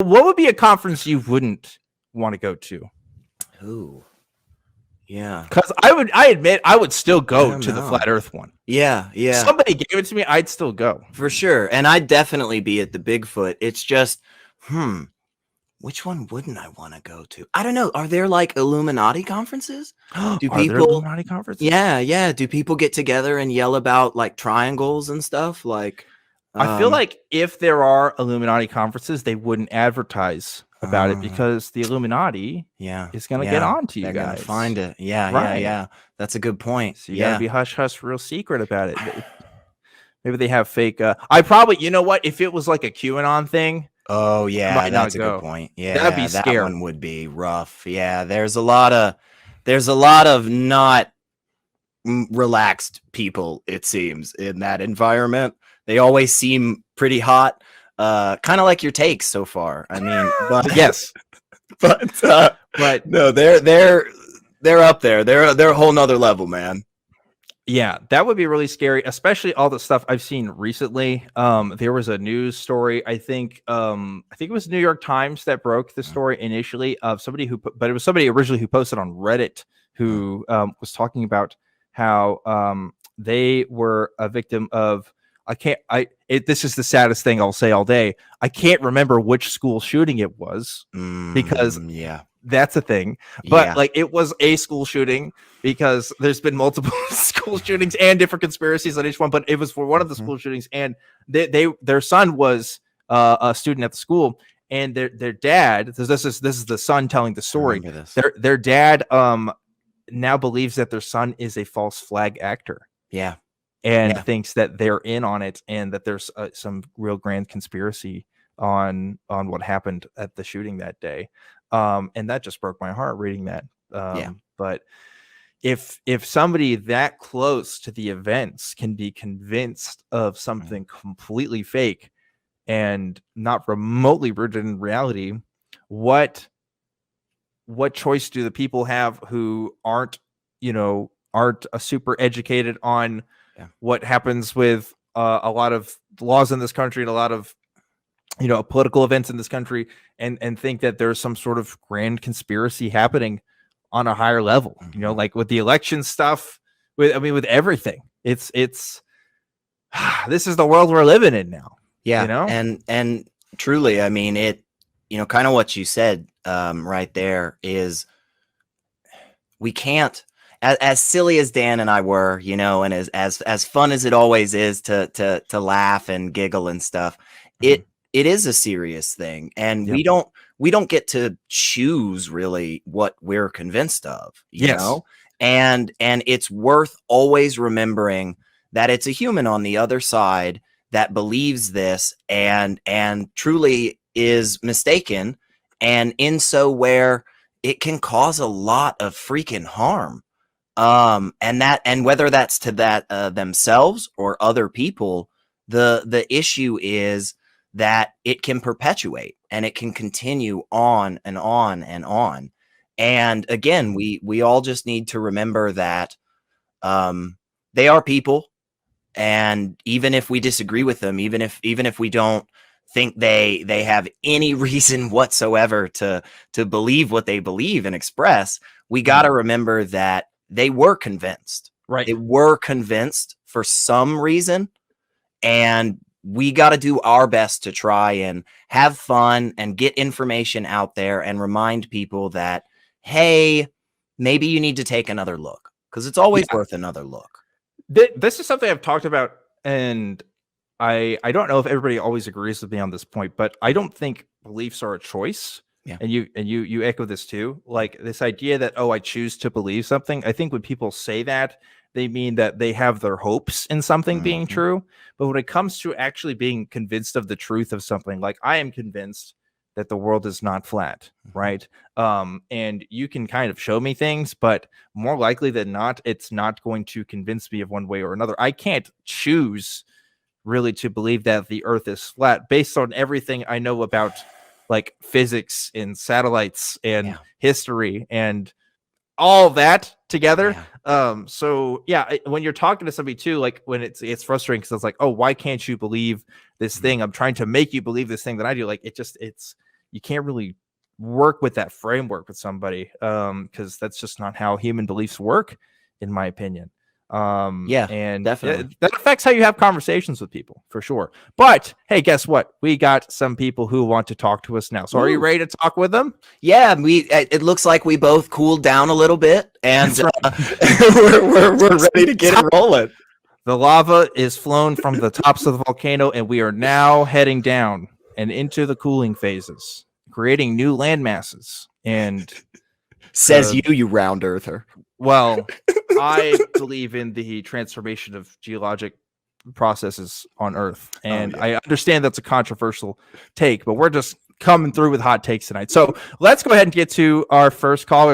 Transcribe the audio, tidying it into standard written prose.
What would be a conference you wouldn't want to go to? Ooh, yeah. Because I admit, I would still go to the know. Flat Earth one. Yeah, yeah. Somebody gave it to me, I'd still go. For sure. And I'd definitely be at the Bigfoot. It's just, which one wouldn't I want to go to? I don't know. Are there like Illuminati conferences? Do Are there people Illuminati conferences? Yeah. Do people get together and yell about like triangles and stuff? Like I feel like if there are Illuminati conferences, they wouldn't advertise about it because the Illuminati is going to get on to you they're guys. gonna find it. Yeah, Right. yeah. That's a good point. So you got to be hush hush, real secret about it. Maybe they have fake. I probably, you know what? If it was like a QAnon thing. Oh yeah, might that's not a go. good point. Yeah, That'd be that scary. one would be rough. Yeah, there's a lot of not relaxed people, it seems, in that environment. They always seem pretty hot. Kind of like your takes so far. I mean, but yes, but no, they're up there. They're a whole nother level, man. Yeah, that would be really scary, especially all the stuff I've seen recently. There was a news story, I think it was New York Times that broke the story initially of somebody but it was somebody originally who posted on Reddit who was talking about how they were a victim of, this is the saddest thing I'll say all day. I can't remember which school shooting it was because that's a thing, but like it was a school shooting because there's been multiple school shootings and different conspiracies on each one, but it was for one of the school shootings, and their son was a student at the school, and their dad, this is the son telling the story. Their dad now believes that their son is a false flag actor. Yeah. And thinks that they're in on it, and that there's some real grand conspiracy on what happened at the shooting that day. And that just broke my heart reading that. But if somebody that close to the events can be convinced of something completely fake and not remotely rooted in reality, what choice do the people have who aren't super educated on what happens with a lot of laws in this country and a lot of political events in this country, and think that there's some sort of grand conspiracy happening on a higher level, like with the election stuff, with everything. It's this is the world we're living in now. And truly, I mean, it, kind of what you said right there is, we can't, as silly as Dan and I were, and as fun as it always is to laugh and giggle and stuff, it is a serious thing, and we don't get to choose really what we're convinced of, you know, and it's worth always remembering that it's a human on the other side that believes this and truly is mistaken, and in so where it can cause a lot of freaking harm. And whether that's to themselves or other people, the issue is that it can perpetuate and it can continue on and on and on. And again, we all just need to remember that they are people, and even if we disagree with them, even if we don't think they have any reason whatsoever to believe what they believe and express, we got to remember that they were convinced. Right. They were convinced for some reason, and we got to do our best to try and have fun and get information out there and remind people that, hey, maybe you need to take another look, because it's always worth another look. This is something I've talked about, and I don't know if everybody always agrees with me on this point, but I don't think beliefs are a choice. Yeah. And you echo this too. Like this idea that, I choose to believe something. I think when people say that, they mean that they have their hopes in something being true. But when it comes to actually being convinced of the truth of something, like I am convinced that the world is not flat, right? And you can kind of show me things, but more likely than not, it's not going to convince me of one way or another. I can't choose really to believe that the earth is flat based on everything I know about like physics and satellites and history and all that together. So when you're talking to somebody too, like when it's frustrating because it's like, oh, why can't you believe this thing? I'm trying to make you believe this thing that I do. Like it's you can't really work with that framework with somebody, because that's just not how human beliefs work, in my opinion. And definitely that affects how you have conversations with people, for sure. But hey, guess what? We got some people who want to talk to us now. So are you ready to talk with them? Yeah, it looks like we both cooled down a little bit, and right. we're ready to get it rolling. The lava is flown from the tops of the volcano, and we are now heading down and into the cooling phases, creating new land masses. And says you round earther. Well, I believe in the transformation of geologic processes on Earth, and I understand that's a controversial take, but we're just coming through with hot takes tonight. So let's go ahead and get to our first caller.